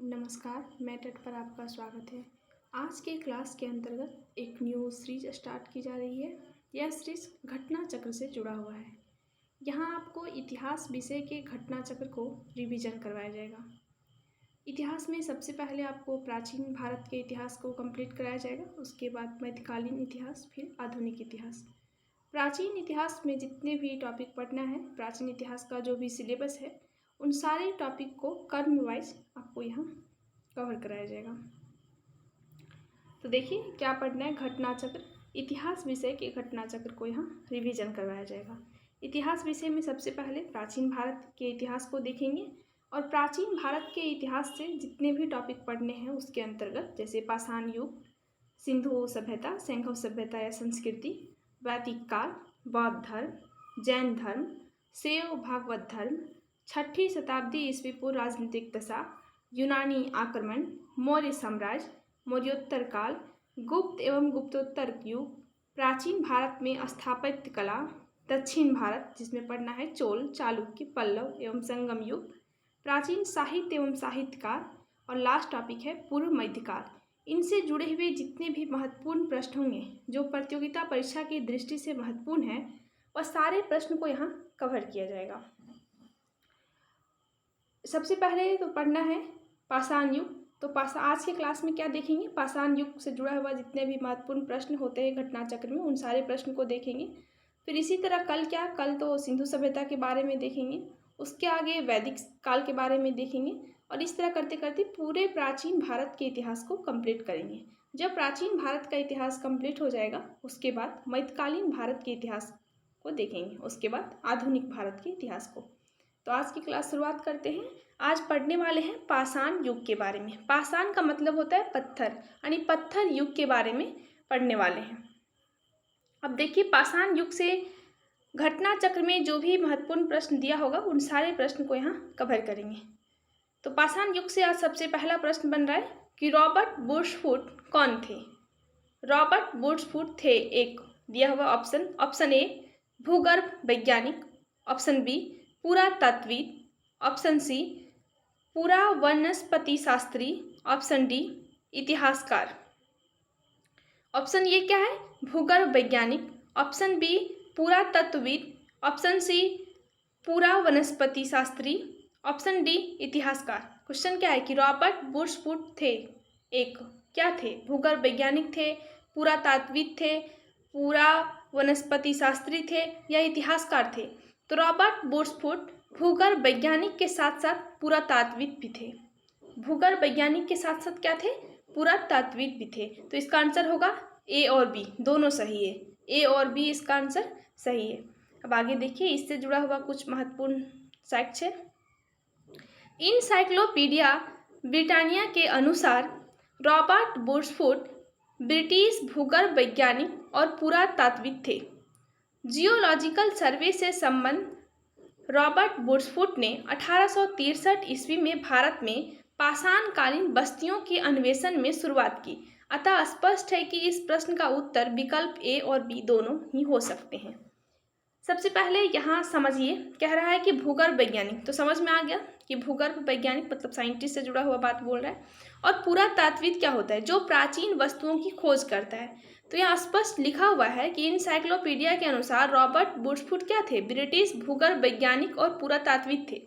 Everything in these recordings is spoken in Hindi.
नमस्कार, मैं टेट पर आपका स्वागत है। आज के क्लास के अंतर्गत एक न्यू सीरीज स्टार्ट की जा रही है। यह सीरीज घटना चक्र से जुड़ा हुआ है। यहाँ आपको इतिहास विषय के घटना चक्र को रिवीजन करवाया जाएगा। इतिहास में सबसे पहले आपको प्राचीन भारत के इतिहास को कंप्लीट कराया जाएगा, उसके बाद मध्यकालीन इतिहास, फिर आधुनिक इतिहास। प्राचीन इतिहास में जितने भी टॉपिक पढ़ना है, प्राचीन इतिहास का जो भी सिलेबस है, उन सारे टॉपिक को कर्म वाइज आपको यहाँ कवर कराया जाएगा। तो देखिए क्या पढ़ना है। घटना चक्र, इतिहास विषय के घटना चक्र को यहाँ रिवीजन करवाया जाएगा। इतिहास विषय में सबसे पहले प्राचीन भारत के इतिहास को देखेंगे और प्राचीन भारत के इतिहास से जितने भी टॉपिक पढ़ने हैं उसके अंतर्गत, जैसे पाषाण युग, सिंधु सभ्यता, शैंखव सभ्यता या संस्कृति, वैदिक काल, बौद्ध धर्म, जैन धर्म, शैव भागवत धर्म, 6ठी शताब्दी ईस्वी पूर्व राजनीतिक दशा, यूनानी आक्रमण, मौर्य साम्राज्य, मौर्योत्तर काल, गुप्त एवं गुप्तोत्तर युग, प्राचीन भारत में स्थापत्य कला, दक्षिण भारत जिसमें पढ़ना है चोल, चालुक्य, पल्लव एवं संगम युग, प्राचीन साहित्य एवं साहित्यकार, और लास्ट टॉपिक है पूर्व मध्यकाल। इनसे जुड़े हुए जितने भी महत्वपूर्ण प्रश्न होंगे जो प्रतियोगिता परीक्षा की दृष्टि से महत्वपूर्ण है, वह सारे प्रश्न को यहाँ कवर किया जाएगा। सबसे पहले तो पढ़ना है पाषाण युग। तो आज के क्लास में क्या देखेंगे, पाषाण युग से जुड़ा हुआ जितने भी महत्वपूर्ण प्रश्न होते हैं घटना चक्र में, उन सारे प्रश्न को देखेंगे। फिर इसी तरह कल तो सिंधु सभ्यता के बारे में देखेंगे, उसके आगे वैदिक काल के बारे में देखेंगे, और इस तरह करते करते पूरे प्राचीन भारत के इतिहास को कंप्लीट करेंगे। जब प्राचीन भारत का इतिहास कंप्लीट हो जाएगा, उसके बाद मध्यकालीन भारत के इतिहास को देखेंगे, उसके बाद आधुनिक भारत के इतिहास को। तो आज की क्लास शुरुआत करते हैं। आज पढ़ने वाले हैं पाषाण युग के बारे में। पाषाण का मतलब होता है पत्थर, यानी पत्थर युग के बारे में पढ़ने वाले हैं। अब देखिए, पाषाण युग से घटना चक्र में जो भी महत्वपूर्ण प्रश्न दिया होगा उन सारे प्रश्न को यहाँ कवर करेंगे। तो पाषाण युग से आज सबसे पहला प्रश्न बन रहा है कि रॉबर्ट बुशफूट कौन थे। रॉबर्ट बुशफूट थे एक दिया हुआ ऑप्शन ए भूगर्भ वैज्ञानिक, ऑप्शन बी पुरातत्वविद, ऑप्शन सी पूरा वनस्पति शास्त्री, ऑप्शन डी इतिहासकार। ऑप्शन ए क्या है, भूगर्भ वैज्ञानिक, ऑप्शन बी पुरातत्वविद, ऑप्शन सी पूरा वनस्पति शास्त्री, ऑप्शन डी इतिहासकार। क्वेश्चन क्या है कि रॉबर्ट बुशफूट थे एक क्या थे, भूगर्भ वैज्ञानिक थे, पुरातत्वविद थे, पूरा वनस्पति शास्त्री थे या इतिहासकार थे। तो रॉबर्ट बुशफूट भूगर्भ वैज्ञानिक के साथ साथ पुरातत्वविद भी थे। भूगर्भ वैज्ञानिक के साथ साथ क्या थे, पुरातत्वविद भी थे। तो इसका आंसर होगा ए और बी, दोनों सही है। ए और बी इसका आंसर सही है। अब आगे देखिए, इससे जुड़ा हुआ कुछ महत्वपूर्ण फैक्ट्स है। इनसाइक्लोपीडिया ब्रिटानिया के अनुसार रॉबर्ट बुशफूट ब्रिटिश भूगर्भ वैज्ञानिक और पुरातत्वविद थे। जियोलॉजिकल सर्वे से संबंध रॉबर्ट बुशफूट ने 1863 ईस्वी में भारत में पाषाणकालीन बस्तियों के अन्वेषण में शुरुआत की। अतः स्पष्ट है कि इस प्रश्न का उत्तर विकल्प ए और बी दोनों ही हो सकते हैं। सबसे पहले यहाँ समझिए, कह रहा है कि भूगर्भ वैज्ञानिक, तो समझ में आ गया कि भूगर्भ वैज्ञानिक मतलब साइंटिस्ट से जुड़ा हुआ बात बोल रहा है। और पुरातत्वविद क्या होता है, जो प्राचीन वस्तुओं की खोज करता है। तो यहाँ स्पष्ट लिखा हुआ है कि इनसाइक्लोपीडिया के अनुसार रॉबर्ट बुशफूट क्या थे, ब्रिटिश भूगर्भ वैज्ञानिक और पुरातत्वविद थे।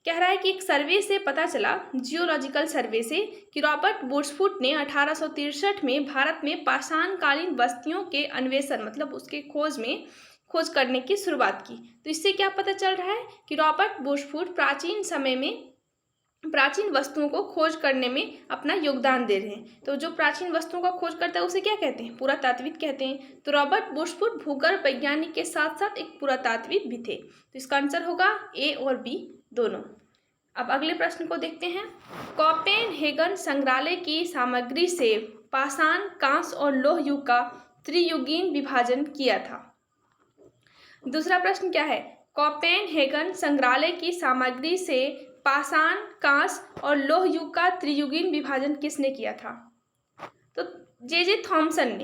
कह रहा है कि एक सर्वे से पता चला, जियोलॉजिकल सर्वे से, कि रॉबर्ट बुशफूट ने 1863 में भारत में पाषाणकालीन बस्तियों के अन्वेषण मतलब उसके खोज करने की शुरुआत की। तो इससे क्या पता चल रहा है कि रॉबर्ट बुशफूट प्राचीन समय में प्राचीन वस्तुओं को खोज करने में अपना योगदान दे रहे हैं। तो जो प्राचीन वस्तुओं का खोज करता है उसे क्या कहते हैं, पुरातत्वविद कहते हैं। तो रॉबर्ट बुशफूट भूगर्भ वैज्ञानिक के साथ साथ एक पुरातत्वविद भी थे। तो इसका आंसर होगा ए और बी दोनों। अब अगले प्रश्न को देखते हैं। कोपेनहेगन संग्रहालय की सामग्री से पाषाण, कांस्य और लौह युग का त्रियुगीन विभाजन किया था। दूसरा प्रश्न क्या है, कोपेनहेगन संग्रहालय की सामग्री से पाषाण, कांस्य और लौह युग का त्रियुगीन विभाजन किसने किया था। तो जे थॉमसन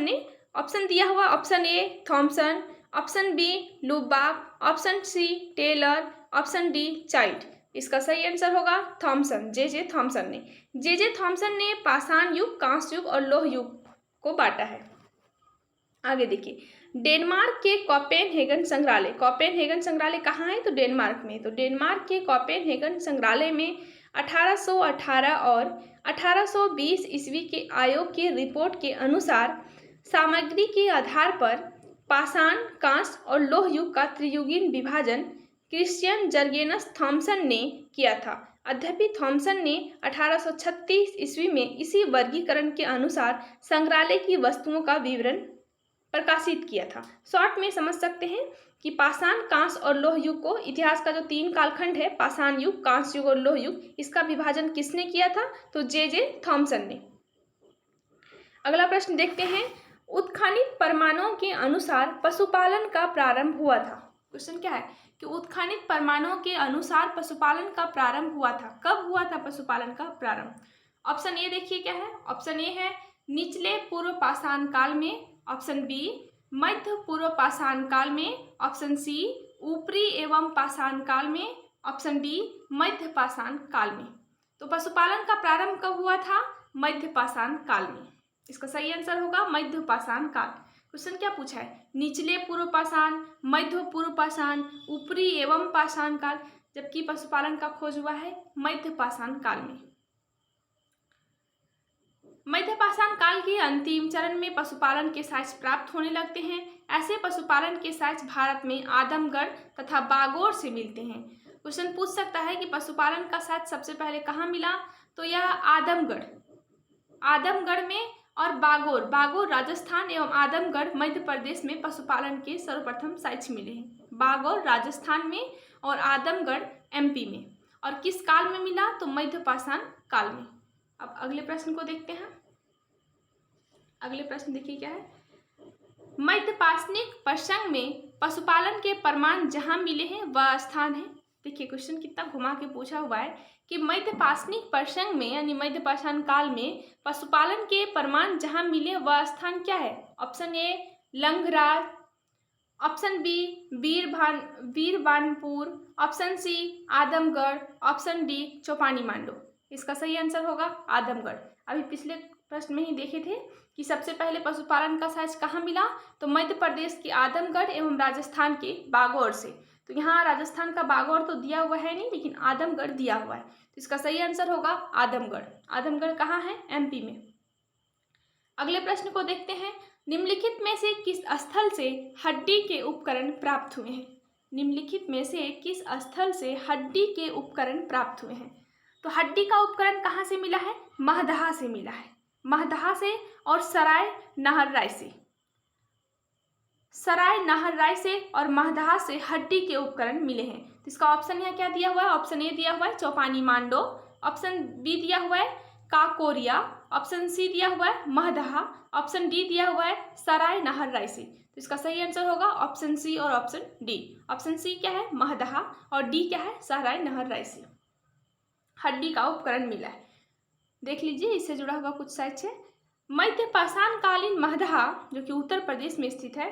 ने ऑप्शन दिया हुआ, option A Thomson, option B Lubbock, option C Taylor, option D Child. इसका सही आंसर होगा थॉमसन, जे थॉमसन ने। जे थॉमसन ने पाषाण युग, कांस्य युग और लौह युग को बांटा है। आगे देखिए, डेनमार्क के कोपेनहेगन संग्रहालय, कोपेनहेगन संग्रहालय कहाँ है? तो डेनमार्क में। तो डेनमार्क के कोपेनहेगन संग्रहालय में 1818 और 1820 ईस्वी के आयोग की रिपोर्ट के अनुसार सामग्री के आधार पर पाषाण, कांस्य और लौह युग का त्रियुगीन विभाजन क्रिश्चियन जर्गेनस थॉमसन ने किया था। अद्यपि थॉमसन ने 1836 ईस्वी में इसी वर्गीकरण के अनुसार संग्रहालय की वस्तुओं का विवरण प्रकाशित किया था। शॉर्ट में समझ सकते हैं कि पाषाण, कांस्य और लौह युग को, इतिहास का जो 3 कालखंड है, पाषाण युग, कांस्य युग और लौह युग, इसका विभाजन किसने किया था? तो जे थॉमसन ने। अगला प्रश्न देखते हैं, उत्खनित परमाणुओं के अनुसार पशुपालन का प्रारंभ हुआ था। क्वेश्चन क्या है कि उत्खनित परमाणुओं के अनुसार पशुपालन का प्रारंभ हुआ था। कब हुआ था पशुपालन का प्रारंभ? ऑप्शन ए देखिए क्या है। ऑप्शन ए है निचले पूर्व पाषाण काल में, ऑप्शन बी मध्य पूर्व पाषाण काल में, ऑप्शन सी ऊपरी एवं पाषाण काल में, ऑप्शन डी मध्य पाषाण काल में। तो पशुपालन का प्रारंभ कब हुआ था? मध्य पाषाण काल में। इसका सही आंसर होगा मध्य पाषाण काल। क्वेश्चन क्या पूछा है? निचले पूर्व पाषाण, मध्य पूर्व पाषाण, ऊपरी एवं पाषाण काल, जबकि पशुपालन का खोज हुआ है मध्य पाषाण काल में। मध्य पाषाण काल के अंतिम चरण में पशुपालन के साक्ष्य प्राप्त होने लगते हैं। ऐसे पशुपालन के साक्ष्य भारत में आदमगढ़ तथा बागोर से मिलते हैं। क्वेश्चन पूछ सकता है कि पशुपालन का साक्ष्य सबसे पहले कहाँ मिला? तो यह आदमगढ़, आदमगढ़ में और बागोर राजस्थान एवं आदमगढ़ मध्य प्रदेश में पशुपालन के सर्वप्रथम साक्ष्य मिले हैं। बागोर राजस्थान में और आदमगढ़ एमपी में। और किस काल में मिला? तो मध्य पाषाण काल में। अब अगले प्रश्न को देखते हैं। अगले प्रश्न देखिए क्या है। मध्य पाषाणिक प्रसंग में पशुपालन के प्रमाण जहां मिले हैं वह स्थान है। देखिए क्वेश्चन कितना घुमा के पूछा हुआ है कि मध्य पाषाणिक प्रसंग में यानी मध्य पाषाण काल में पशुपालन के प्रमाण जहां मिले वह स्थान क्या है? Option A Langraj, option B Birbanpur, option C Adamgarh, option D Chopani Mando. इसका सही आंसर होगा आदमगढ़। अभी पिछले प्रश्न में ही देखे थे कि सबसे पहले पशुपालन का साक्ष्य कहाँ मिला? तो मध्य प्रदेश के आदमगढ़ एवं राजस्थान के बागौर से। तो यहाँ राजस्थान का बागौर तो दिया हुआ है नहीं, लेकिन आदमगढ़ दिया हुआ है। तो इसका सही आंसर होगा आदमगढ़। आदमगढ़ कहाँ है? एमपी में। अगले प्रश्न को देखते हैं। निम्नलिखित में से किस स्थल से हड्डी के उपकरण प्राप्त हुए हैं? निम्नलिखित में से किस स्थल से हड्डी के उपकरण प्राप्त हुए हैं? तो हड्डी का उपकरण कहाँ से मिला है? महदहा से मिला है। महदहा से और सराय नाहरराय से। सराय नाहरराय से और महदहा से हड्डी के उपकरण मिले हैं। तो इसका ऑप्शन यहाँ क्या दिया हुआ है? ऑप्शन ए दिया हुआ है चौपानी मांडो, ऑप्शन बी दिया हुआ है काकोरिया, ऑप्शन सी दिया हुआ है महदहा, ऑप्शन डी दिया हुआ है सराय नाहरराय से। तो इसका सही आंसर होगा ऑप्शन सी और ऑप्शन डी। ऑप्शन सी क्या है? महदहा, और डी क्या है? सराय नाहरराय से हड्डी का उपकरण मिला है। देख लीजिए इससे जुड़ा हुआ कुछ साक्ष्य। मध्य पाषाण कालीन महदहा, जो कि उत्तर प्रदेश में स्थित है,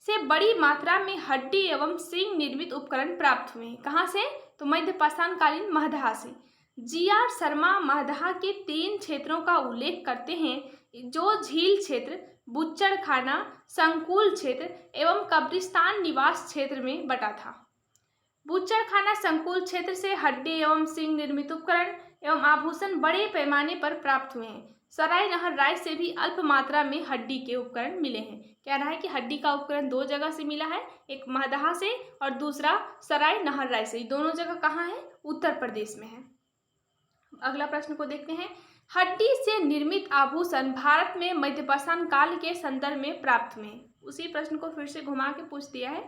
से बड़ी मात्रा में हड्डी एवं सींग निर्मित उपकरण प्राप्त हुए हैं। कहाँ से? तो मध्य पाषाण कालीन महदहा से। जी.आर. शर्मा महदहा के 3 क्षेत्रों का उल्लेख करते हैं, जो झील क्षेत्र, बुच्चड़खाना, संकुल क्षेत्र एवं कब्रिस्तान निवास क्षेत्र में बटा था। बुच्चड़खाना संकुल क्षेत्र से हड्डी एवं सींग निर्मित उपकरण एवं आभूषण बड़े पैमाने पर प्राप्त हुए हैं। सराय नाहरराय से भी अल्प मात्रा में हड्डी के उपकरण मिले हैं। कह रहा है कि हड्डी का उपकरण 2 जगह से मिला है, एक महदहा से और दूसरा सराय नाहरराय से। दोनों जगह कहाँ है? उत्तर प्रदेश में है। अगला प्रश्न को देखते हैं। हड्डी से निर्मित आभूषण भारत में मध्य पाषाण काल के संदर्भ में प्राप्त हुए। उसी प्रश्न को फिर से घुमा के पूछ दिया है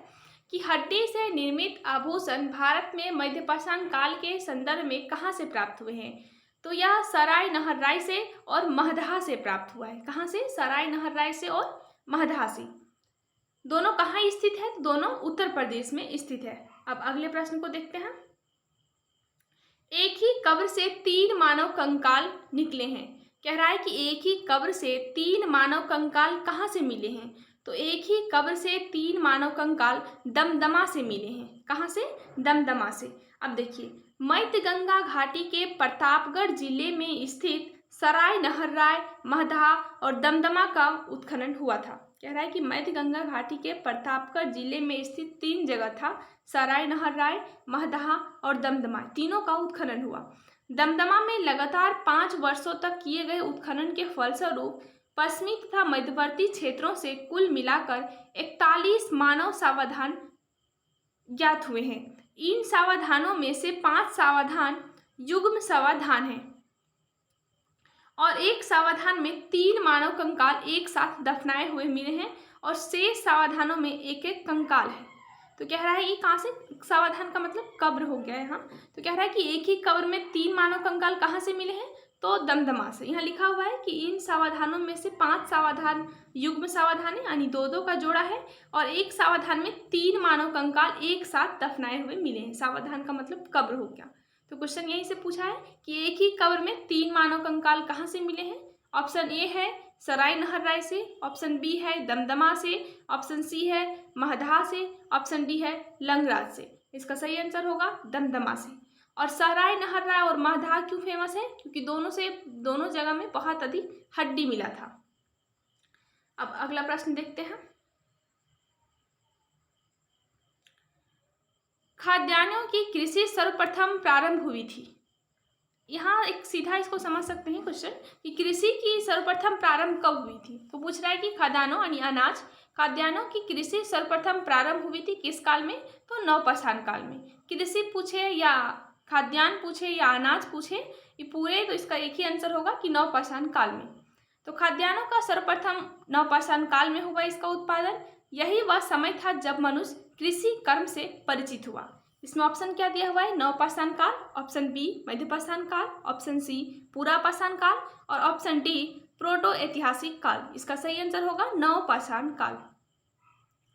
कि हड्डी से निर्मित आभूषण भारत में मध्य पाषाण काल के संदर्भ में कहाँ से प्राप्त हुए हैं? तो यह सराय नाहरराय से और महदहा से प्राप्त हुआ है। कहाँ से? सराय नाहरराय से और महदहा से। दोनों कहाँ स्थित है? दोनों उत्तर प्रदेश में स्थित है। अब अगले प्रश्न को देखते हैं। एक ही कब्र से 3 मानव कंकाल निकले हैं। कह रहा है कि एक ही कब्र से 3 मानव कंकाल कहाँ से मिले हैं? तो एक ही कब्र से 3 मानव कंकाल दमदमा से मिले हैं। कहाँ से? दमदमा से। अब देखिए मध्य गंगा घाटी के प्रतापगढ़ जिले में स्थित सराय नहरराय, महदहा और दमदमा का उत्खनन हुआ था। कह रहा है कि मध्य गंगा घाटी के प्रतापगढ़ जिले में स्थित 3 जगह था, सराय नहरराय, महदहा और दमदमा, तीनों का उत्खनन हुआ। दमदमा में लगातार 5 वर्षों तक किए गए उत्खनन के फलस्वरूप पश्चिमी तथा मध्यवर्ती क्षेत्रों से कुल मिलाकर 41 मानव सावधान ज्ञात हुए हैं। इन सावधानों में से 5 सावधान युग्म सावधान हैं और एक सावधान में 3 मानव कंकाल एक साथ दफनाए हुए मिले हैं और शेष सावधानों में एक एक कंकाल है। तो कह रहा है ये कहाँ से, सावधान का मतलब कब्र हो गया है। यहाँ तो कह रहा है कि एक ही कब्र में 3 मानव कंकाल कहाँ से मिले हैं, तो दमदमा से। यहाँ लिखा हुआ है कि इन सावधानों में से 5 सावधान युग्म सावधान है, यानी 2-2 का जोड़ा है, और एक सावधान में 3 मानव कंकाल एक साथ दफनाए हुए मिले हैं। सावधान का मतलब कब्र हो गया। तो क्वेश्चन यहीं से पूछा है कि एक ही कब्र में 3 मानव कंकाल कहाँ से मिले हैं। ऑप्शन ए है सराय नहरराय से, ऑप्शन बी है दमदमा से, ऑप्शन सी है महदहा से, ऑप्शन डी है लंगराज से। इसका सही आंसर होगा दमदमा से। और सराय नहरराय और महदहा क्यों फेमस है, क्योंकि दोनों जगह में बहुत अधिक हड्डी मिला था। अब अगला प्रश्न देखते हैं। खाद्यान्नों की कृषि सर्वप्रथम प्रारंभ हुई थी। यहाँ एक सीधा इसको समझ सकते हैं क्वेश्चन कि कृषि की सर्वप्रथम प्रारंभ कब हुई थी। तो पूछ रहा है कि खाद्यान्नों यानी अनाज, खाद्यान्नों की कृषि सर्वप्रथम प्रारंभ हुई थी किस काल में, तो नवपाषाण काल में। कृषि पूछे या खाद्यान्न पूछे या अनाज पूछे, ये पूरे, तो इसका एक ही आंसर होगा कि नवपाषाण काल में। तो खाद्यान्नों का सर्वप्रथम नवपाषाण काल में हुआ इसका उत्पादन। यही वह समय था जब मनुष्य कृषि कर्म से परिचित हुआ। इसमें ऑप्शन क्या दिया हुआ है, नवपाषाण काल, ऑप्शन बी मध्यपाषाण काल, ऑप्शन सी पुरापाषाण काल और ऑप्शन डी प्रोटो ऐतिहासिक काल। इसका सही आंसर होगा नवपाषाण काल।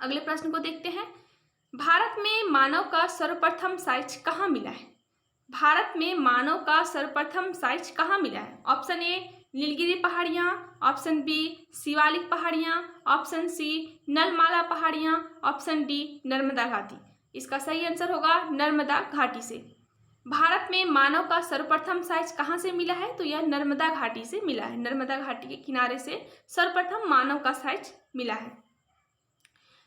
अगले प्रश्न को देखते हैं। भारत में मानव का सर्वप्रथम साक्ष्य कहाँ मिला है। भारत में मानव का सर्वप्रथम साक्ष्य कहाँ मिला है। ऑप्शन ए नीलगिरी पहाड़ियाँ, ऑप्शन बी शिवालिक पहाड़ियाँ, ऑप्शन सी नलमाला पहाड़ियाँ, ऑप्शन डी नर्मदा घाटी। इसका सही आंसर होगा नर्मदा घाटी से। भारत में मानव का सर्वप्रथम साक्ष्य कहाँ से मिला है, तो यह नर्मदा घाटी से मिला है। नर्मदा घाटी के किनारे से सर्वप्रथम मानव का साक्ष्य मिला है।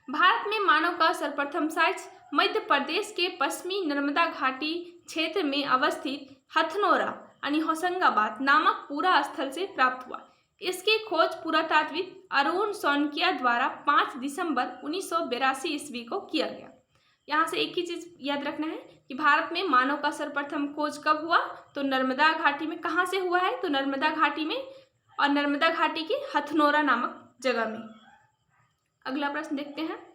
भारत में मानव का सर्वप्रथम साक्ष्य मध्य प्रदेश के पश्चिमी नर्मदा घाटी क्षेत्र में अवस्थित हथनोरा यानी होशंगाबाद नामक पूरा स्थल से प्राप्त हुआ। इसकी खोज पुरातात्विक अरुण सोनकिया द्वारा 5 दिसंबर 1982 ईस्वी को किया गया। यहाँ से एक ही चीज याद रखना है कि भारत में मानव का सर्वप्रथम खोज कब हुआ, तो नर्मदा घाटी में। कहाँ से हुआ है, तो नर्मदा घाटी में, और नर्मदा घाटी के हथनोरा नामक जगह में। अगला प्रश्न देखते हैं।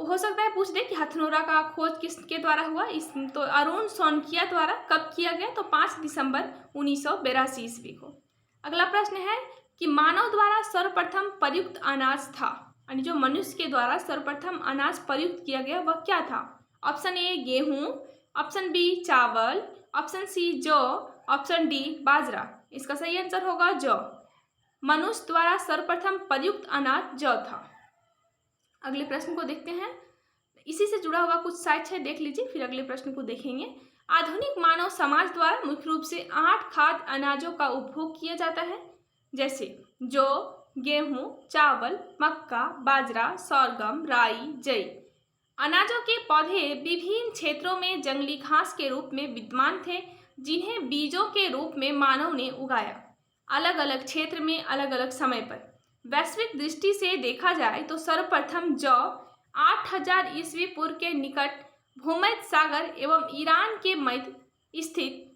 हो सकता है पूछ दे कि हथनोरा का खोज किसके द्वारा हुआ, तो अरुण सोनकिया द्वारा कब किया गया, तो 5 दिसंबर 1982 ईस्वी को। अगला प्रश्न है कि मानव द्वारा सर्वप्रथम प्रयुक्त अनाज था, यानी जो मनुष्य के द्वारा सर्वप्रथम अनाज प्रयुक्त किया गया वह क्या था। ऑप्शन ए गेहूं, ऑप्शन बी चावल, ऑप्शन सी जौ, ऑप्शन डी बाजरा। इसका सही आंसर होगा जौ। मनुष्य द्वारा सर्वप्रथम प्रयुक्त अनाज जौ था। अगले प्रश्न को देखते हैं। इसी से जुड़ा हुआ कुछ साक्ष्य है, देख लीजिए, फिर अगले प्रश्न को देखेंगे। आधुनिक मानव समाज द्वारा मुख्य रूप से 8 खाद्य अनाजों का उपभोग किया जाता है, जैसे जौ, गेहूं, चावल, मक्का, बाजरा, sorghum, राई, जई। अनाजों के पौधे विभिन्न क्षेत्रों में जंगली घास के रूप में विद्यमान थे, जिन्हें बीजों के रूप में मानव ने उगाया, अलग अलग क्षेत्र में अलग अलग समय पर। वैश्विक दृष्टि से देखा जाए तो सर्वप्रथम जौ 8000 ईस्वी पूर्व के निकट भूमध्य सागर एवं ईरान के मध्य स्थित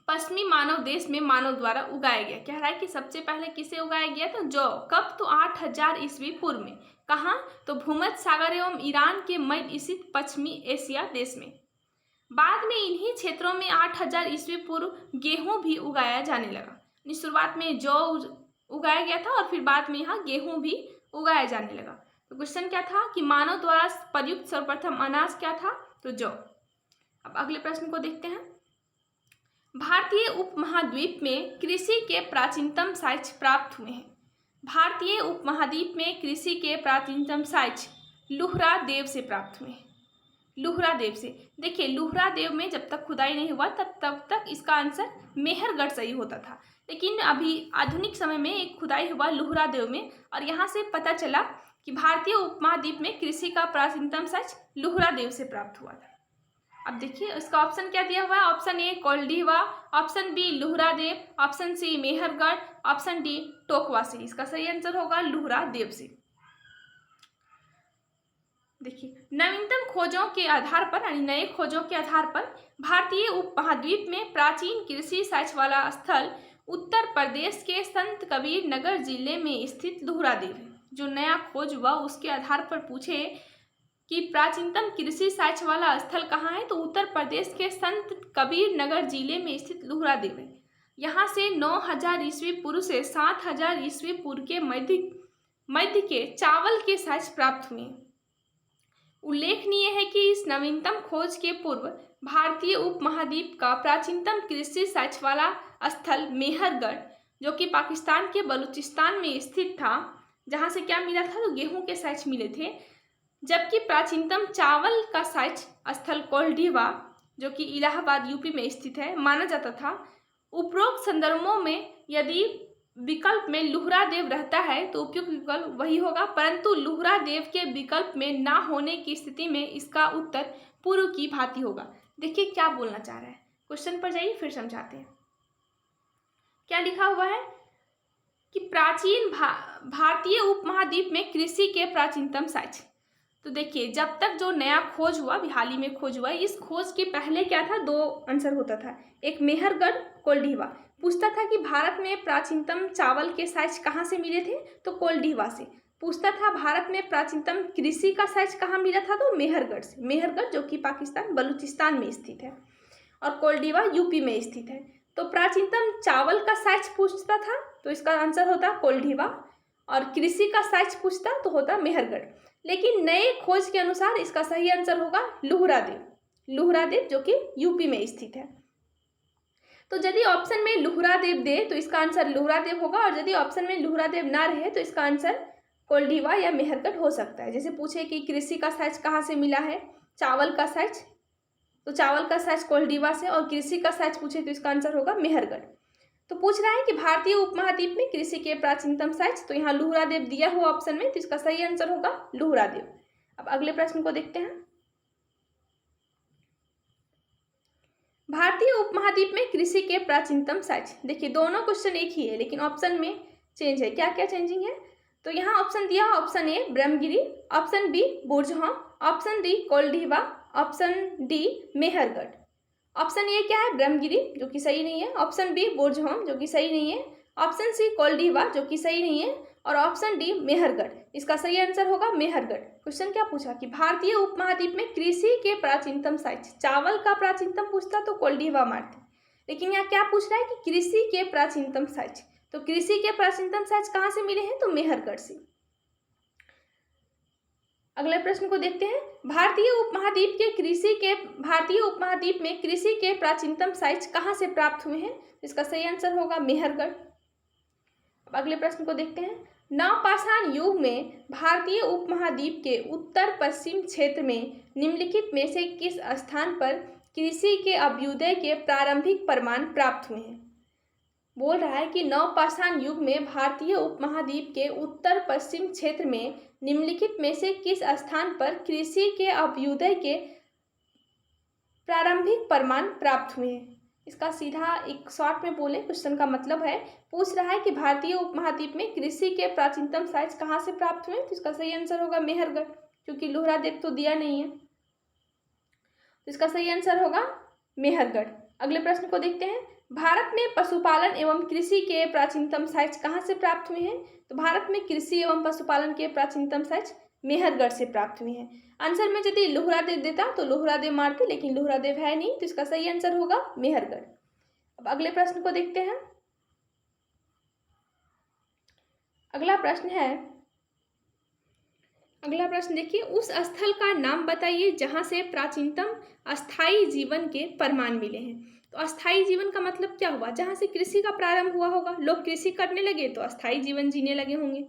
पश्चिमी मानव देश में मानव द्वारा उगाया गया। कह रहा है कि सबसे पहले किसे उगाया गया, तो जौ। कब, तो 8000 ईस्वी पूर्व में। कहाँ, तो भूमध्य सागर एवं ईरान के मध्य स्थित पश्चिमी एशिया देश में। बाद में इन्हीं क्षेत्रों में 8000 ईस्वी पूर्व गेहूं भी उगाया जाने लगा। शुरुआत में जौ उगाया गया था और फिर बाद में यहाँ गेहूं भी उगाया जाने लगा। तो क्वेश्चन क्या था कि मानव द्वारा प्रयुक्त सर्वप्रथम अनाज क्या था, तो जौ। अब अगले प्रश्न को देखते हैं। भारतीय उपमहाद्वीप में कृषि के प्राचीनतम साक्ष्य प्राप्त हुए हैं। भारतीय उपमहाद्वीप में कृषि के प्राचीनतम साक्ष्य लुहरा देव से प्राप्त हुए हैं। लुहरा देव से। देखिए लुहरा देव में जब तक खुदाई नहीं हुआ तब तक इसका आंसर मेहरगढ़ सही होता था, लेकिन अभी आधुनिक समय में एक खुदाई हुआ लुहरा देव में और यहाँ से पता चला कि भारतीय उपमहाद्वीप में कृषि का प्राचीनतम साक्ष्य लुहरा देव से प्राप्त हुआ था। अब देखिए इसका ऑप्शन क्या दिया हुआ है, option A Koldihwa, option B Luhra Dev, option C Mehrgarh, option D Tokwa से। इसका सही आंसर होगा लुहरा देव से। देखिए नवीनतम खोजों के आधार पर यानी नए खोजों के आधार पर भारतीय उपमहाद्वीप में प्राचीन कृषि साक्ष्य वाला स्थल उत्तर प्रदेश के संत कबीर नगर जिले में स्थित लुहरा देव है। जो नया खोज हुआ उसके आधार पर पूछे कि प्राचीनतम कृषि साक्ष्य वाला स्थल कहाँ है, तो उत्तर प्रदेश के संत कबीर नगर जिले में स्थित लुहरा देव है। यहाँ से 9000 ईस्वी पूर्व से 7000 ईस्वी पूर्व के मध्य के चावल के साक्ष्य प्राप्त हुए। उल्लेखनीय है कि इस नवीनतम खोज के पूर्व भारतीय उपमहाद्वीप का प्राचीनतम कृषि साक्ष्य वाला स्थल मेहरगढ़, जो कि पाकिस्तान के बलूचिस्तान में स्थित था, जहाँ से क्या मिला था, तो गेहूं के साक्ष्य मिले थे। जबकि प्राचीनतम चावल का साक्ष्य स्थल कोल्डिवा, जो कि इलाहाबाद यूपी में स्थित है, माना जाता था। उपरोक्त संदर्भों में यदि विकल्प में लुहरा देव रहता है तो उपयुक्त विकल्प वही होगा, परंतु लुहरा देव के विकल्प में ना होने की स्थिति में इसका उत्तर पूर्व की भांति होगा। देखिए क्या बोलना चाह रहा है, क्वेश्चन पर जाइए फिर समझाते हैं। क्या लिखा हुआ है कि प्राचीन भारतीय उपमहाद्वीप में कृषि के प्राचीनतम साक्ष्य। तो देखिए जब तक जो नया खोज हुआ, हाल ही में खोज हुआ, इस खोज के पहले क्या था, दो आंसर होता था, एक मेहरगढ़ कोल्डिवा। पूछता था कि भारत में प्राचीनतम चावल के साक्ष्य कहाँ से मिले थे, तो कोल्डिवा से। पूछता था भारत में प्राचीनतम कृषि का साक्ष्य कहाँ मिला था, तो मेहरगढ़ से। मेहरगढ़ जो कि पाकिस्तान बलूचिस्तान में स्थित है और कोल्डिवा यूपी में स्थित है। तो प्राचीनतम चावल का साक्ष्य पूछता था तो इसका आंसर होता कोल्डिवा, और कृषि का साक्ष्य पूछता तो होता मेहरगढ़। लेकिन नए खोज के अनुसार इसका सही आंसर होगा लुहरा देव। लुहरा देव जो कि यूपी में स्थित है। तो यदि ऑप्शन में लुहरा देव दे तो इसका आंसर लुहरा देव होगा, और यदि ऑप्शन में लुहरा देव ना रहे तो इसका आंसर कोल्डिवा या मेहरगढ़ हो सकता है। जैसे पूछे कि कृषि का साक्ष्य कहाँ से मिला है, चावल का साक्ष्य, तो चावल का साक्ष्य कोल्डिवा से, और कृषि का साक्ष्य पूछे तो इसका आंसर होगा मेहरगढ़। तो पूछ रहा है कि भारतीय उपमहाद्वीप में कृषि के प्राचीनतम साक्ष्य, तो यहाँ लुहरा देव दिया हुआ ऑप्शन में, तो इसका सही आंसर होगा लुहरा देव। अब अगले प्रश्न को देखते हैं। भारतीय उपमहाद्वीप में कृषि के प्राचीनतम साक्ष्य। देखिए दोनों क्वेश्चन एक ही है लेकिन ऑप्शन में चेंज है। क्या क्या चेंजिंग है, तो यहाँ ऑप्शन दिया, option A Brahmagiri, option B Burzahom, option D Koldihwa, option D Mehrgarh. Option A क्या है, ब्रह्मगिरी, जो कि सही नहीं है। ऑप्शन बी बुर्जहोम, जो कि सही नहीं है। ऑप्शन सी कोल्डिवा, जो कि सही नहीं है, और ऑप्शन डी मेहरगढ़। इसका सही आंसर होगा मेहरगढ़। क्वेश्चन क्या पूछा कि भारतीय उपमहाद्वीप में कृषि के प्राचीनतम साक्ष्य, चावल का प्राचीनतम पूछता तो कोल्डिवा मारते, लेकिन यहाँ क्या पूछ रहा है कि कृषि के प्राचीनतम साक्ष्य, तो कृषि के प्राचीनतम साक्ष्य कहाँ से मिले हैं, तो मेहरगढ़ से। अगले प्रश्न को देखते हैं। भारतीय उपमहाद्वीप में कृषि के प्राचीनतम साक्ष्य कहाँ से प्राप्त हुए हैं, इसका सही आंसर होगा मेहरगढ़। अगले प्रश्न को देखते हैं। नवपाषाण युग में भारतीय उपमहाद्वीप के उत्तर पश्चिम क्षेत्र में निम्नलिखित में से किस स्थान पर कृषि के अभ्युदय के प्रारंभिक प्रमाण प्राप्त हुए हैं। बोल रहा है कि नवपाषाण युग में भारतीय उपमहाद्वीप के उत्तर पश्चिम क्षेत्र में निम्नलिखित में से किस स्थान पर कृषि के अभ्युदय के प्रारंभिक प्रमाण प्राप्त हुए हैं। इसका सीधा एक शॉर्ट में बोले क्वेश्चन का मतलब है, पूछ रहा है कि भारतीय उपमहाद्वीप में कृषि के प्राचीनतम साक्ष्य कहाँ से प्राप्त हुए, तो इसका सही आंसर होगा मेहरगढ़, क्योंकि लुहरा देव तो दिया नहीं है, तो इसका सही आंसर होगा मेहरगढ़। अगले प्रश्न को देखते हैं। भारत में पशुपालन एवं कृषि के प्राचीनतम साक्ष्य कहाँ से प्राप्त हुए हैं, तो भारत में कृषि एवं पशुपालन के प्राचीनतम साक्ष्य मेहरगढ़ से प्राप्त हुए हैं। आंसर में यदि लुहरा देव देता तो लुहरा देव मारते, लेकिन लुहरा देव है नहीं, तो इसका सही आंसर होगा मेहरगढ़। अब अगले प्रश्न को देखते हैं। अगला प्रश्न देखिए, उस स्थल का नाम बताइए जहां से प्राचीनतम अस्थायी जीवन के प्रमाण मिले हैं। तो अस्थायी जीवन का मतलब क्या हुआ, जहां से कृषि का प्रारंभ हुआ होगा, लोग कृषि करने लगे तो अस्थायी जीवन जीने लगे होंगे,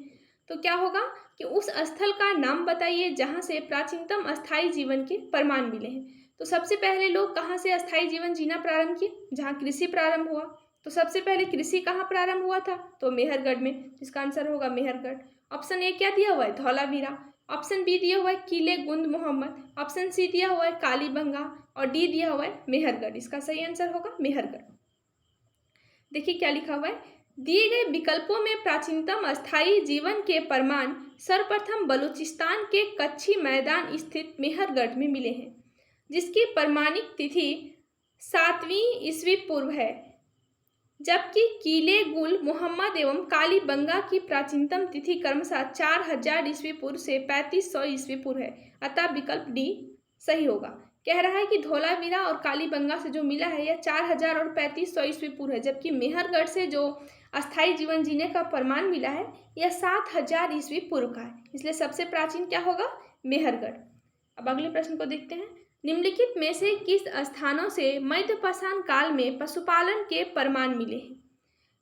तो क्या होगा, कि उस स्थल का नाम बताइए जहाँ से प्राचीनतम अस्थायी जीवन के प्रमाण मिले हैं। तो सबसे पहले लोग कहाँ से अस्थायी जीवन जीना प्रारंभ किए? जहाँ कृषि प्रारंभ हुआ। तो सबसे पहले कृषि कहाँ प्रारंभ हुआ था? तो मेहरगढ़ में, जिसका आंसर होगा मेहरगढ़। ऑप्शन ए क्या दिया हुआ है? धौलावीरा। ऑप्शन बी दिया हुआ है किले गुंद मोहम्मद। ऑप्शन सी दिया हुआ है कालीबंगा और डी दिया हुआ है मेहरगढ़। इसका सही आंसर होगा मेहरगढ़। देखिए क्या लिखा हुआ है, दिए गए विकल्पों में प्राचीनतम अस्थायी जीवन के प्रमाण सर्वप्रथम बलूचिस्तान के कच्छी मैदान स्थित मेहरगढ़ में मिले हैं, जिसकी प्रमाणिक तिथि 7वीं ईस्वी पूर्व है, जबकि किले गुल मोहम्मद एवं कालीबंगा की प्राचीनतम तिथि क्रमशः 4000 ईस्वी पूर्व से 3500 ईस्वी पूर्व है। अतः विकल्प डी सही होगा। कह रहा है कि धौलावीरा और कालीबंगा से जो मिला है यह 4000 और 3500 ईस्वी पूर्व है, जबकि मेहरगढ़ से जो अस्थायी जीवन जीने का प्रमाण मिला है यह 7000 ईस्वी पूर्व का है, इसलिए सबसे प्राचीन क्या होगा? मेहरगढ़। अब अगले प्रश्न को देखते हैं, निम्नलिखित में से किस स्थानों से मध्यपाषाण काल में पशुपालन के प्रमाण मिले हैं?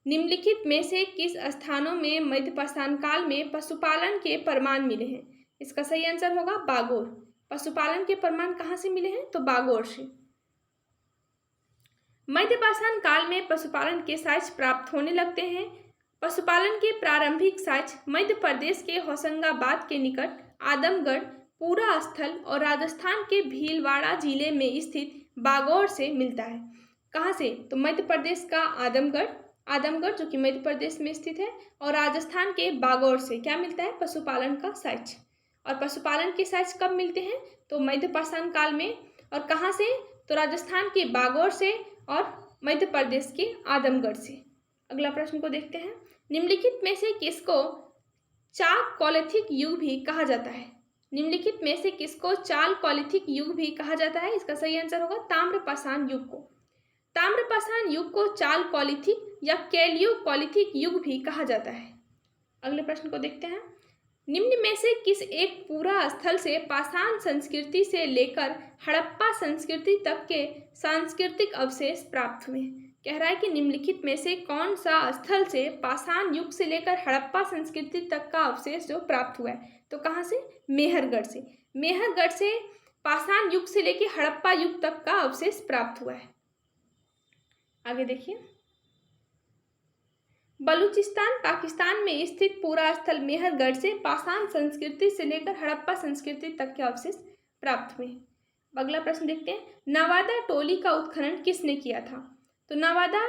निम्नलिखित में से किस स्थानों में मध्यपाषाण काल में पशुपालन के प्रमाण मिले हैं? इसका सही आंसर होगा बागोर। पशुपालन के प्रमाण कहाँ से मिले हैं? तो बागोर से। मध्यपाषाण काल में पशुपालन के साक्ष्य प्राप्त होने लगते हैं। पशुपालन के प्रारंभिक साक्ष्य मध्य प्रदेश के होशंगाबाद के निकट आदमगढ़ पूरा स्थल और राजस्थान के भीलवाड़ा जिले में स्थित बागौर से मिलता है। कहाँ से? तो मध्य प्रदेश का आदमगढ़ जो कि मध्य प्रदेश में स्थित है, और राजस्थान के बागौर से क्या मिलता है? पशुपालन का साक्ष्य। और पशुपालन के साक्ष्य कब मिलते हैं? तो मध्यपाषाण काल में। और कहाँ से? तो राजस्थान के बागौर से और मध्य प्रदेश के आदमगढ़ से। अगला प्रश्न को देखते हैं, निम्नलिखित में से किसको चालकोलिथिक युग भी कहा जाता है? निम्नलिखित में से किसको चालकोलिथिक युग भी कहा जाता है? इसका सही आंसर होगा ताम्रपाषाण युग को। ताम्रपाषाण युग को चालकोलिथिक या कैलियोकोलिथिक युग भी कहा जाता है। अगले प्रश्न को देखते हैं, निम्न में से किस एक पूरा स्थल से पाषाण संस्कृति से लेकर हड़प्पा संस्कृति तक के सांस्कृतिक अवशेष प्राप्त हुए? कह रहा है कि निम्नलिखित में से कौन सा स्थल से पाषाण युग से लेकर हड़प्पा संस्कृति तक का अवशेष जो प्राप्त हुआ है? तो कहाँ से? मेहरगढ़ से। मेहरगढ़ से पाषाण युग से लेकर हड़प्पा युग तक का अवशेष प्राप्त हुआ है। आगे देखिए, बलूचिस्तान पाकिस्तान में स्थित पूरा स्थल मेहरगढ़ से पाषाण संस्कृति से लेकर हड़प्पा संस्कृति तक के अवशेष प्राप्त हुए। अगला प्रश्न देखते हैं, नवादा टोली का उत्खनन किसने किया था? तो नवादा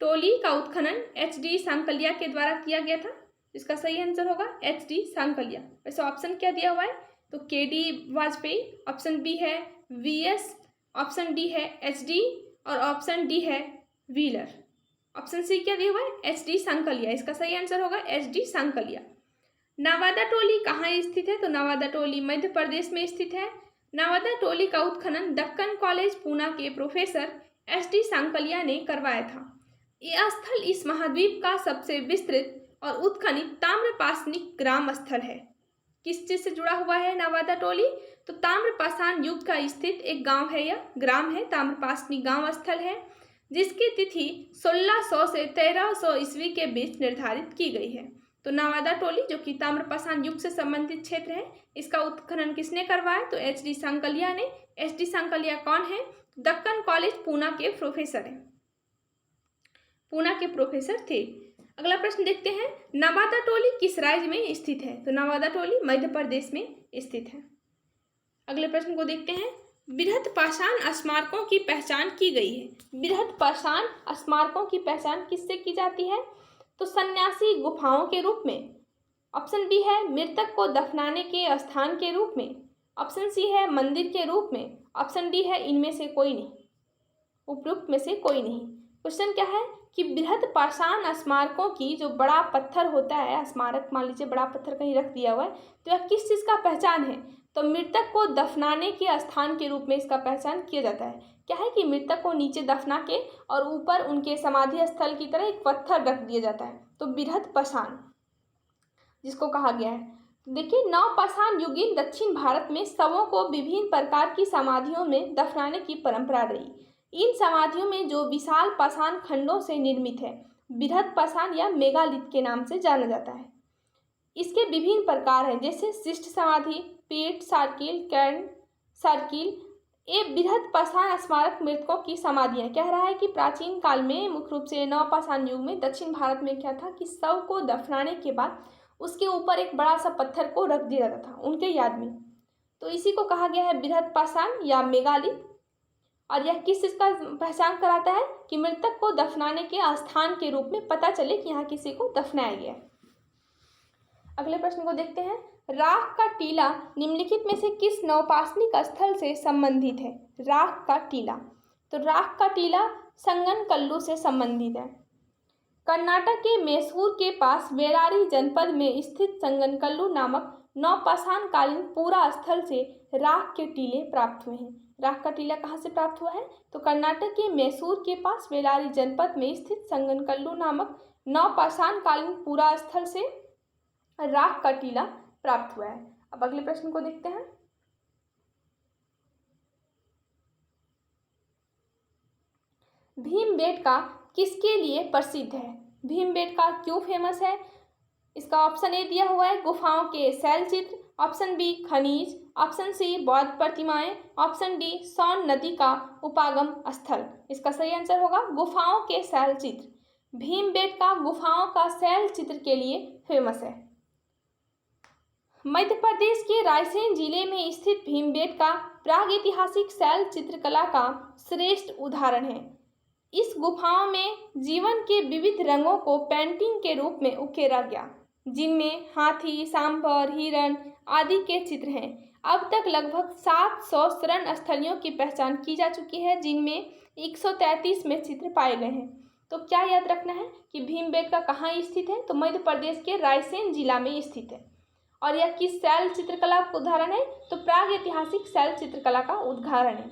टोली का उत्खनन HD सांकलिया के द्वारा किया गया था। इसका सही आंसर होगा HD सांकलिया। वैसे ऑप्शन क्या दिया हुआ है? तो KD वाजपेयी, ऑप्शन बी है VS, ऑप्शन डी है HD और ऑप्शन डी है व्हीलर। ऑप्शन सी क्या दिया हुआ है? HD सांकलिया। इसका सही आंसर होगा HD सांकलिया। नवादा टोली कहाँ स्थित है? तो नवादा टोली मध्य प्रदेश में स्थित है। नवादा टोली का उत्खनन दक्कन कॉलेज पूना के प्रोफेसर HD सांकलिया ने करवाया था। यह स्थल इस महाद्वीप का सबसे विस्तृत और उत्खनित ताम्रपाषाणिक ग्राम स्थल है। किस चीज से जुड़ा हुआ है नवादा टोली? तो ताम्रपाषाण युग का स्थित एक गांव है, यह ग्राम है, ताम्रपाषाणिक गांव स्थल है, जिसकी तिथि 1600 से 1300 ईस्वी के बीच निर्धारित की गई है। तो नवादा टोली जो कि ताम्रपाषाण युग से संबंधित क्षेत्र है, इसका उत्खनन किसने करवाया? तो HD सांकलिया ने। HD सांकलिया कौन है? दक्कन कॉलेज पूना के प्रोफेसर हैं, पूना के प्रोफेसर थे। अगला प्रश्न देखते हैं, नवादा टोली किस राज्य में स्थित है? तो नवादा टोली मध्य प्रदेश में स्थित है। अगले प्रश्न को देखते हैं, बृहद पाषाण स्मारकों की पहचान की गई है। बृहद पाषाण स्मारकों की पहचान किससे की जाती है? तो सन्यासी गुफाओं के रूप में। ऑप्शन बी है मृतक को दफनाने के स्थान के रूप में। ऑप्शन सी है मंदिर के रूप में। ऑप्शन डी है इनमें से कोई नहीं, उपयुक्त में से कोई नहीं। क्वेश्चन क्या है कि बृहद पाषाण स्मारकों की जो बड़ा पत्थर होता है, स्मारक मान लीजिए बड़ा पत्थर कहीं रख दिया हुआ है, तो यह किस चीज़ का पहचान है? तो मृतक को दफनाने के स्थान के रूप में इसका पहचान किया जाता है। क्या है कि मृतक को नीचे दफना के और ऊपर उनके समाधि स्थल की तरह एक पत्थर रख दिया जाता है, तो बृहद पाषाण जिसको कहा गया है। देखिए, नवपाषाण युगीन दक्षिण भारत में शवों को विभिन्न प्रकार की समाधियों में दफनाने की परंपरा रही। इन समाधियों में जो विशाल पाषाण खंडों से निर्मित है, बृहद पाषाण या मेगालिथ के नाम से जाना जाता है। इसके विभिन्न प्रकार हैं, जैसे शिष्ट समाधि, पीठ, सर्किल, कैर्न, सर्किल। ये बृहद पाषाण स्मारक मृतकों की समाधियाँ। कह रहा है कि प्राचीन काल में मुख्य रूप से नवपाषाण युग में दक्षिण भारत में क्या था कि शव को दफनाने के बाद उसके ऊपर एक बड़ा सा पत्थर को रख दिया जाता था उनके याद में। तो इसी को कहा गया है बृहद पाषाण या मेगालिथ। और यह किस चीज़ का पहचान कराता है कि मृतक को दफनाने के स्थान के रूप में पता चले कि यहाँ किसी को दफनाया गया है। अगले प्रश्न को देखते हैं। राख का टीला निम्नलिखित में से किस नवपाषाणिक स्थल से संबंधित है? राख का टीला, तो राख का टीला संगनकल्लू से संबंधित है। कर्नाटक के मैसूर के पास बेरारी जनपद में स्थित संगनकल्लू नामक नवपाषाण कालीन पूरा स्थल से राख के टीले प्राप्त हुए हैं। राख का टीला कहाँ से प्राप्त हुआ है? तो कर्नाटक के मैसूर के पास बेरारी जनपद में स्थित संगनकल्लू नामक नवपाषाण कालीन पूरा स्थल से राख का टीला प्राप्त हुआ है। अब अगले प्रश्न को देखते हैं। भीमबेटका किसके लिए प्रसिद्ध है? भीमबेटका क्यों फेमस है? इसका ऑप्शन ए दिया हुआ है गुफाओं के शैल चित्र, ऑप्शन बी खनिज, ऑप्शन सी बौद्ध प्रतिमाएं, ऑप्शन डी सोन नदी का उपागम स्थल। इसका सही आंसर होगा गुफाओं के शैल चित्र। भीमबेटका गुफाओं का शैल चित्र के लिए फेमस है। मध्य प्रदेश के रायसेन जिले में स्थित भीमबेटका प्रागैतिहासिक शैल चित्रकला का श्रेष्ठ उदाहरण है। इस गुफाओं में जीवन के विविध रंगों को पेंटिंग के रूप में उकेरा गया, जिनमें हाथी, सांभर, हिरण आदि के चित्र हैं। अब तक लगभग 700 शरण स्थलियों की पहचान की जा चुकी है, जिनमें 133 में चित्र पाए गए हैं। तो क्या याद रखना है कि भीमबेटका कहाँ स्थित है? तो मध्य प्रदेश के रायसेन जिला में स्थित है। और यह किस शैल चित्रकला का उदाहरण है? तो प्रागैतिहासिक शैल चित्रकला का उदाहरण है।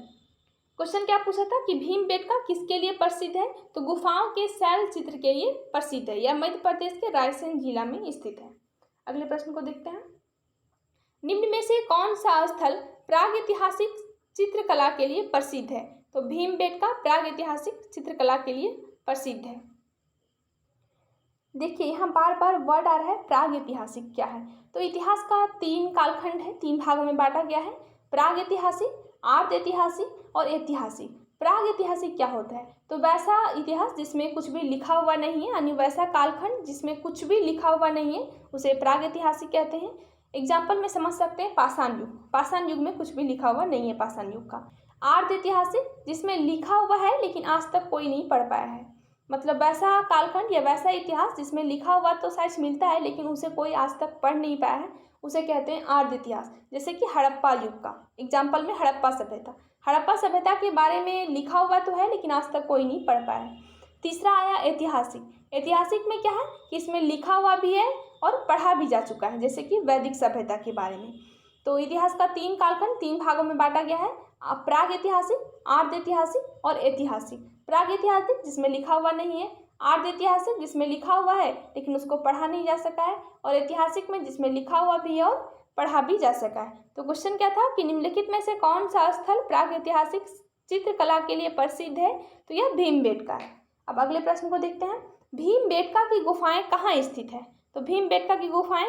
क्वेश्चन क्या पूछा था कि भीमबेटका किसके लिए प्रसिद्ध है? तो गुफाओं के शैल चित्र के लिए प्रसिद्ध है। यह मध्य प्रदेश के रायसेन जिला में स्थित है। अगले प्रश्न को देखते हैं। निम्न में से कौन सा स्थल प्रागैतिहासिक चित्रकला के लिए प्रसिद्ध है? तो भीमबेटका प्रागैतिहासिक चित्रकला के लिए प्रसिद्ध है। देखिए यहाँ बार बार वर्ड आ रहा है प्रागैतिहासिक क्या है? तो इतिहास का 3 कालखंड है, 3 भागों में बांटा गया है। प्रागैतिहासिक, आर्ध ऐतिहासिक और ऐतिहासिक। प्रागैतिहासिक क्या होता है? तो वैसा इतिहास जिसमें कुछ भी लिखा हुआ नहीं है, यानी वैसा कालखंड जिसमें कुछ भी लिखा हुआ नहीं है, उसे प्रागैतिहासिक कहते हैं। एग्जाम्पल में समझ सकते हैं पाषाण युग। पाषाण युग में कुछ भी लिखा हुआ नहीं है पाषाण युग का। आर्ध ऐतिहासिक जिसमें लिखा हुआ है लेकिन आज तक कोई नहीं पढ़ पाया है, मतलब वैसा कालखंड या वैसा इतिहास जिसमें लिखा हुआ तो शायद मिलता है लेकिन उसे कोई आज तक पढ़ नहीं पाया है, उसे कहते हैं आर्ध इतिहास। जैसे कि हड़प्पा युग का एग्जाम्पल में हड़प्पा सभ्यता। हड़प्पा सभ्यता के बारे में लिखा हुआ तो है लेकिन आज तक कोई नहीं पढ़ पाया है। तीसरा आया ऐतिहासिक। ऐतिहासिक में क्या है कि इसमें लिखा हुआ भी है और पढ़ा भी जा चुका है, जैसे कि वैदिक सभ्यता के बारे में। तो इतिहास का 3 कालखंड 3 भागों में बांटा गया है, प्रागैतिहासिक, आर्ध ऐतिहासिक और ऐतिहासिक। प्रागैतिहासिक जिसमें लिखा हुआ नहीं है, आर्ध ऐतिहासिक जिसमें लिखा हुआ है लेकिन उसको पढ़ा नहीं जा सका है, और ऐतिहासिक में जिसमें लिखा हुआ भी है और पढ़ा भी जा सका है। तो क्वेश्चन क्या था कि निम्नलिखित में से कौन सा स्थल प्रागैतिहासिक चित्रकला के लिए प्रसिद्ध है? तो यह भीमबेटका है। अब अगले प्रश्न को देखते हैं। भीमबेटका की गुफाएं कहाँ स्थित है? तो भीमबेटका की गुफाएं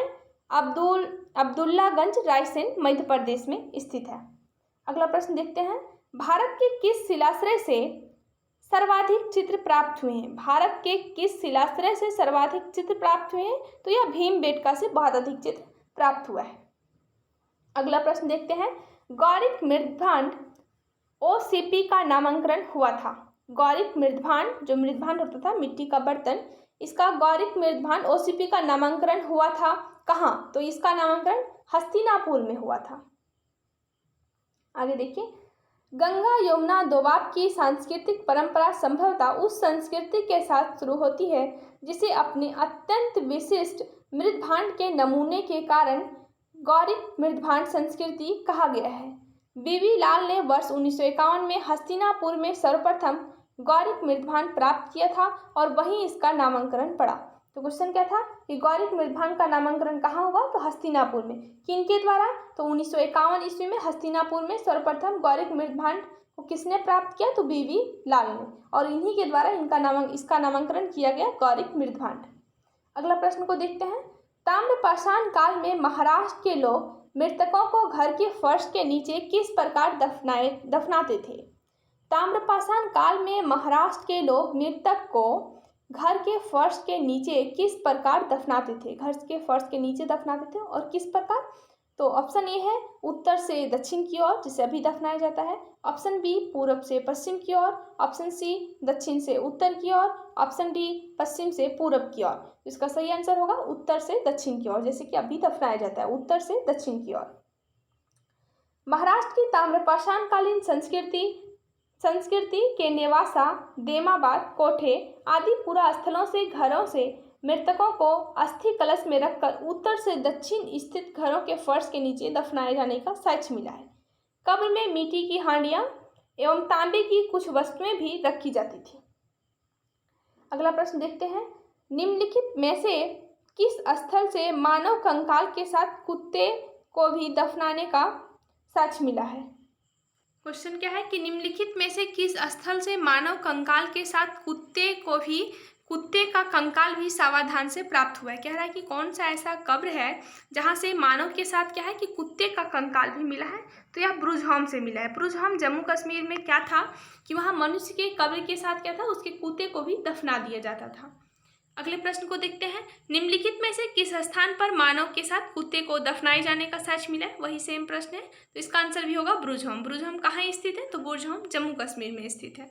अब्दुल्लागंज, रायसेन, मध्य प्रदेश में स्थित है। अगला प्रश्न देखते हैं। भारत के किस शिलाश्रय से सर्वाधिक चित्र प्राप्त हुए हैं? भारत के किस शिलाश्रय से सर्वाधिक चित्र प्राप्त हुए हैं? तो यह भीमबेटका से बहुत अधिक चित्र प्राप्त हुआ है। अगला प्रश्न देखते हैं। गौरिक मृदभांड OCP का नामांकन हुआ था। गौरिक मृदभांड, जो मृदभांड होता था मिट्टी का बर्तन, इसका गौरिक मृदभांड OCP का नामांकन हुआ था कहाँ? तो इसका नामांकन हस्तिनापुर में हुआ था। आगे देखिए। गंगा यमुना दोआब की सांस्कृतिक परंपरा संभवतः उस संस्कृति के साथ शुरू होती है जिसे अपने अत्यंत विशिष्ट मृदभांड के नमूने के कारण गौरिक मृदभांड संस्कृति कहा गया है। बीवी लाल ने वर्ष 1951 में हस्तिनापुर में सर्वप्रथम गौरिक मृदभांड प्राप्त किया था और वहीं इसका नामांकन पड़ा। तो क्वेश्चन क्या था कि गौरिक मृदभांड का नामांकन कहाँ हुआ? तो हस्तिनापुर में। किनके द्वारा? तो 1951 ईस्वी में हस्तिनापुर में सर्वप्रथम गौरिक मृदभांड को किसने प्राप्त किया? तो बीवी लाल ने, और इन्हीं के द्वारा इसका नामांकन किया गया गौरिक मृदभांड। अगला प्रश्न को देखते हैं। ताम्रपाषाण काल में महाराष्ट्र के लोग मृतकों को घर के फर्श के नीचे किस प्रकार दफनाते थे? ताम्रपाषाण काल में महाराष्ट्र के लोग मृतक को घर के फर्श के नीचे किस प्रकार दफनाते थे? घर के फर्श के नीचे दफनाते थे और किस प्रकार? तो ऑप्शन ए है उत्तर से दक्षिण की ओर, जिसे अभी दफनाया जाता है। ऑप्शन बी पूर्व से पश्चिम की ओर। ऑप्शन सी दक्षिण से उत्तर की ओर। ऑप्शन डी पश्चिम से पूर्व की ओर। इसका सही आंसर होगा उत्तर से दक्षिण की ओर, जैसे कि अभी दफनाया जाता है उत्तर से दक्षिण की ओर। महाराष्ट्र की ताम्रपाषाण कालीन संस्कृति के नेवासा, देमाबाद, कोठे आदि पुरा स्थलों से घरों से मृतकों को अस्थि कलश में रखकर उत्तर से दक्षिण स्थित घरों के फर्श के नीचे दफनाए जाने का साक्ष्य मिला है। कब्र में मिट्टी की हांडियां एवं तांबे की कुछ वस्तुएं भी रखी जाती थी। अगला प्रश्न देखते हैं, निम्नलिखित में से किस स्थल से मानव कंकाल के साथ कुत्ते को भी दफनाने का साक्ष्य मिला है? क्वेश्चन क्या है कि निम्नलिखित में से किस स्थल से मानव कंकाल के साथ कुत्ते का कंकाल भी सावधान से प्राप्त हुआ है? कह रहा है कि कौन सा ऐसा कब्र है जहां से मानव के साथ क्या है कि कुत्ते का कंकाल भी मिला है? तो यह ब्रुजहोम से मिला है। ब्रुजहोम जम्मू कश्मीर में क्या था कि वहां मनुष्य के कब्र के साथ क्या था, उसके कुत्ते को भी दफना दिया जाता था। अगले प्रश्न को देखते हैं, निम्नलिखित में से किस स्थान पर मानव के साथ कुत्ते को दफनाए जाने का साक्ष्य मिला है? वही सेम प्रश्न है, तो इसका आंसर भी होगा ब्रुजहोम। ब्रुजहोम कहाँ स्थित है? तो ब्रुजहोम जम्मू कश्मीर में स्थित है।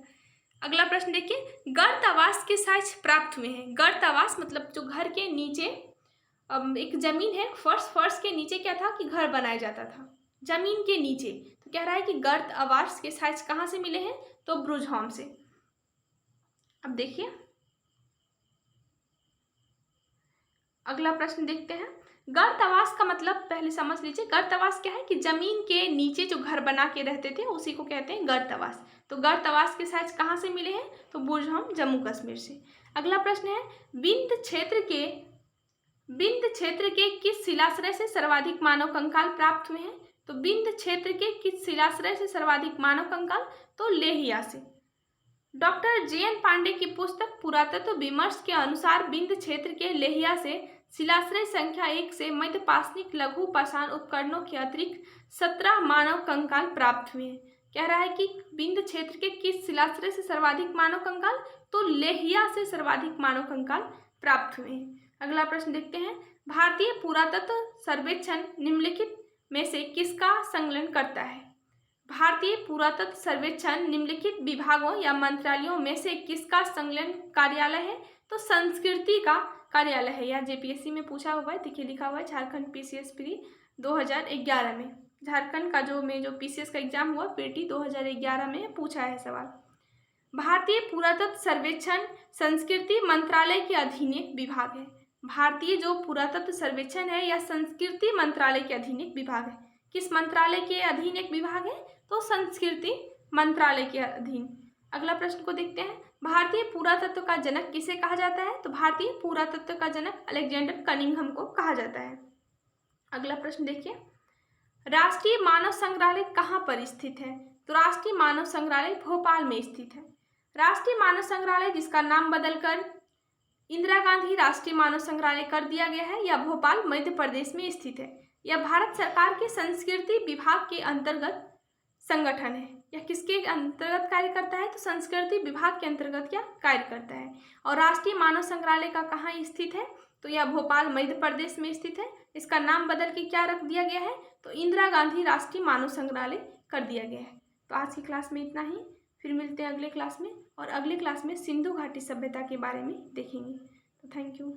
अगला प्रश्न देखिए, गर्त आवास के साक्ष्य प्राप्त हुए हैं। गर्त आवास मतलब जो घर के नीचे एक जमीन है, फर्श के नीचे क्या था कि घर बनाया जाता था, जमीन के नीचे। तो कह रहा है कि गर्त आवास के साक्ष्य कहाँ से मिले हैं? तो ब्रुजहोम से। अब देखिए अगला प्रश्न देखते हैं, गर्त आवास का मतलब पहले समझ लीजिए। गर्त आवास क्या है कि जमीन के नीचे जो घर बना के रहते थे उसी को कहते हैं गर्त आवास। तो गर्त आवास के साक्ष्य कहाँ से मिले हैं? तो ब्रुजहोम जम्मू कश्मीर से। अगला प्रश्न है, विंध्य क्षेत्र के किस शिलाश्रय से सर्वाधिक मानव कंकाल प्राप्त हुए हैं? तो विंध्य क्षेत्र के किस शिलाश्रय से सर्वाधिक मानव कंकाल? तो लेहिया से। Doctor JN. पांडे की पुस्तक पुरातत्व विमर्श के अनुसार विंध्य क्षेत्र के लेहिया से शिलाश्रय संख्या 1 से मध्य पाषाणिक लघु पाषाण उपकरणों के अतिरिक्त 17 मानव कंकाल प्राप्त हुए हैं। कह रहा है कि विंध्य क्षेत्र के किस शिलाश्रय से सर्वाधिक मानव कंकाल? तो लेहिया से सर्वाधिक मानव कंकाल प्राप्त हुए हैं। अगला प्रश्न देखते हैं, भारतीय पुरातत्व सर्वेक्षण निम्नलिखित में से किसका संकलन करता है? भारतीय पुरातत्व सर्वेक्षण निम्नलिखित विभागों या मंत्रालयों में से किसका संकलन कार्यालय है? तो संस्कृति का कार्यालय है। यह जेपीएससी में पूछा हुआ है, देखिए लिखा हुआ है झारखंड पीसीएस प्री 2011 में। झारखंड का जो पीसीएस का एग्जाम हुआ पेटी 2011 में पूछा है सवाल। भारतीय पुरातत्व सर्वेक्षण संस्कृति मंत्रालय के अधीन एक विभाग है। भारतीय जो पुरातत्व सर्वेक्षण है यह संस्कृति मंत्रालय के अधीन एक विभाग है। किस मंत्रालय के अधीन एक विभाग है? तो संस्कृति मंत्रालय के अधीन। अगला प्रश्न को देखते हैं, भारतीय पुरातत्व का जनक किसे कहा जाता है? तो भारतीय पुरातत्व का जनक अलेक्जेंडर कनिंघम को कहा जाता है। अगला प्रश्न देखिए, राष्ट्रीय मानव संग्रहालय कहाँ पर स्थित है? तो राष्ट्रीय मानव संग्रहालय भोपाल में स्थित है। राष्ट्रीय मानव संग्रहालय जिसका नाम बदलकर इंदिरा गांधी राष्ट्रीय मानव संग्रहालय कर दिया गया है, यह भोपाल मध्य प्रदेश में स्थित है। यह भारत सरकार के संस्कृति विभाग के अंतर्गत संगठन है। यह किसके अंतर्गत कार्य करता है? तो संस्कृति विभाग के अंतर्गत यह कार्य करता है। और राष्ट्रीय मानव संग्रहालय का कहाँ स्थित है? तो यह भोपाल मध्य प्रदेश में स्थित है। इसका नाम बदल के क्या रख दिया गया है? तो इंदिरा गांधी राष्ट्रीय मानव संग्रहालय कर दिया गया है। तो आज की क्लास में इतना ही, फिर मिलते हैं अगले क्लास में, और अगले क्लास में सिंधु घाटी सभ्यता के बारे में देखेंगे। तो थैंक यू।